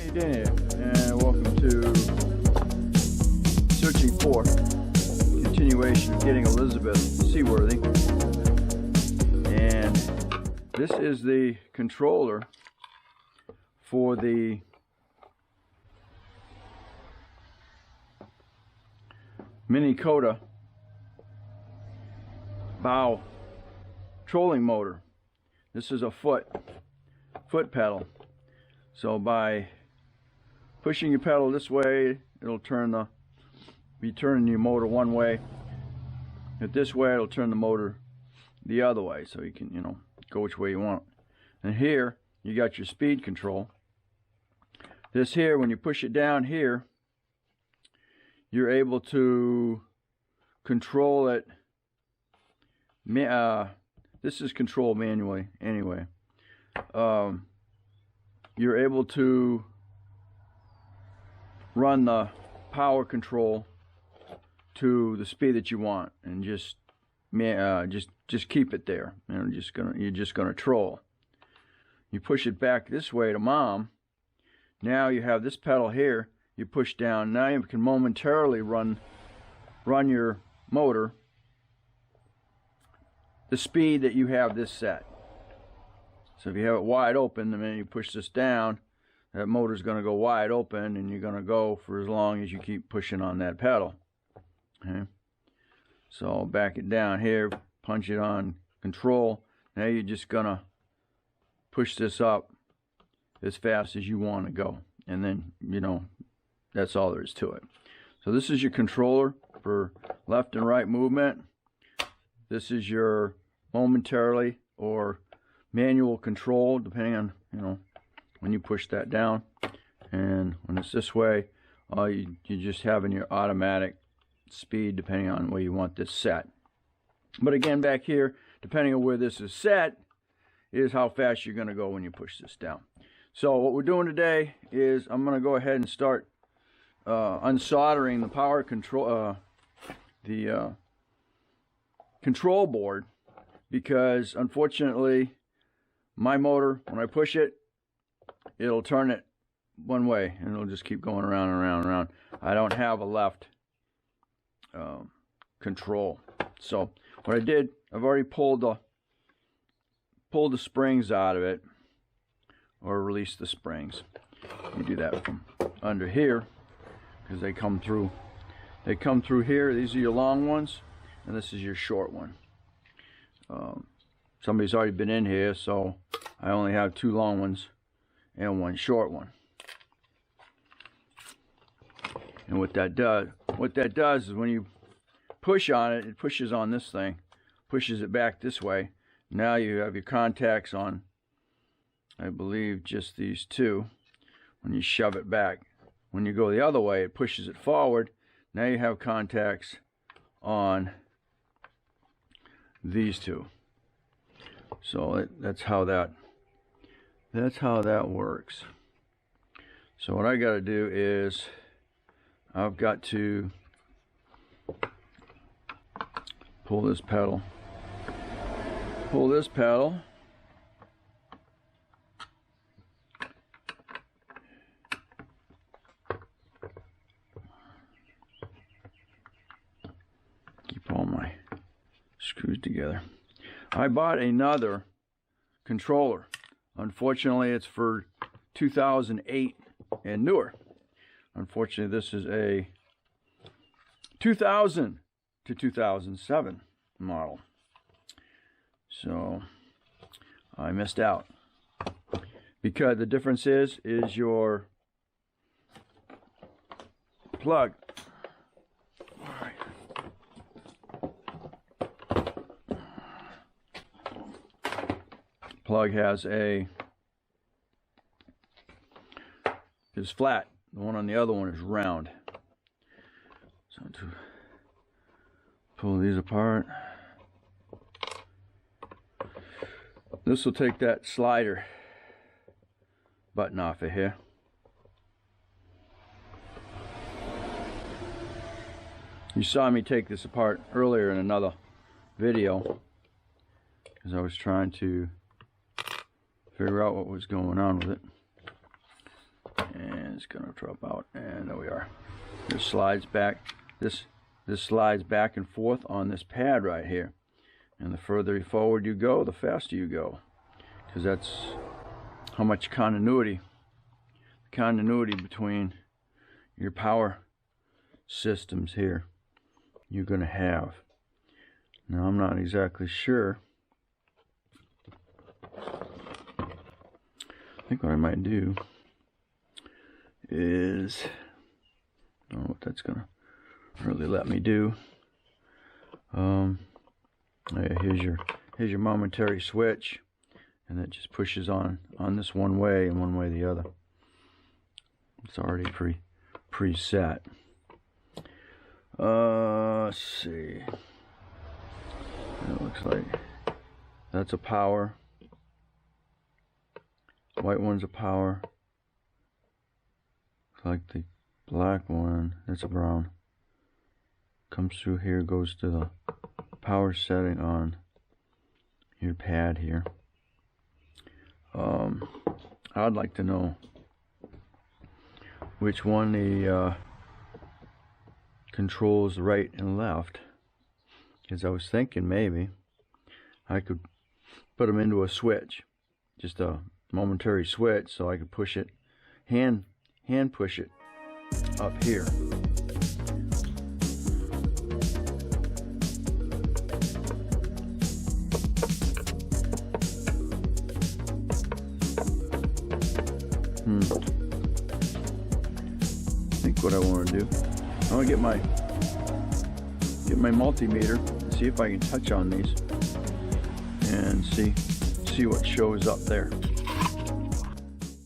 Hey Dan here, and welcome to Searching for Continuation of Getting Elizabeth Seaworthy. And this is the controller for the Mini Kota bow trolling motor. This is a foot pedal. So by pushing your pedal this way, it'll be turning your motor one way. If this way, it'll turn the motor the other way, so you can, go which way you want. And here, you got your speed control. This here, when you push it down here, you're able to control it. This is controlled manually anyway. You're able to run the power control to the speed that you want, and just keep it there. You're just gonna troll. You push it back this way to mom. Now you have this pedal here. You push down. Now you can momentarily run your motor the speed that you have this set. So if you have it wide open, the minute you push this down, that motor's going to go wide open, and you're going to go for as long as you keep pushing on that pedal. Okay. So back it down here, punch it on control. Now you're just going to push this up as fast as you want to go. And then, that's all there is to it. So this is your controller for left and right movement. This is your momentarily or manual control, depending on, when you push that down. And when it's this way, you're just having your automatic speed depending on where you want this set. But again, back here, depending on where this is set, is how fast you're going to go when you push this down. So what we're doing today is I'm going to go ahead and start unsoldering the power control, control board, because unfortunately my motor, when I push it, it'll turn it one way and it'll just keep going around and around and around. I don't have a left control. So what I did, I've already pulled the springs out of it, or released the springs. You do that from under here, because they come through here. These are your long ones, and this is your short one. Somebody's already been in here, so I only have two long ones and one short one. And what that does is when you push on it, it pushes on this thing, pushes it back this way. Now you have your contacts on, I believe, just these two. When you shove it back, when you go the other way, it pushes it forward. Now you have contacts on these two. So that's how that works. So what I got to do is I've got to pull this pedal. Keep all my screws together. I bought another controller. Unfortunately, it's for 2008 and newer. Unfortunately, this is a 2000 to 2007 model. So I missed out, because the difference is your plug. Plug is flat. The one on the other one is round. So to pull these apart, this will take that slider button off of here. You saw me take this apart earlier in another video, because I was trying to figure out what was going on with it. it's gonna drop out, and there we are. This slides back. This slides back and forth on this pad right here, and the further forward you go, the faster you go, because that's how much continuity between your power systems here you're gonna have. Now I'm not exactly sure. I think what I might do is, I don't know what that's gonna really let me do. Here's your momentary switch, and it just pushes on this one way and one way the other. It's already preset. Let's see. It looks like that's a power. White one's a power. Looks like the black one, that's a brown. Comes through here, goes to the power setting on your pad here. I'd like to know which one the controls right and left, because I was thinking maybe I could put them into a switch, just a momentary switch, so I could push it, hand push it up here. I think what I want to do, I want to get my multimeter and see if I can touch on these and see what shows up there.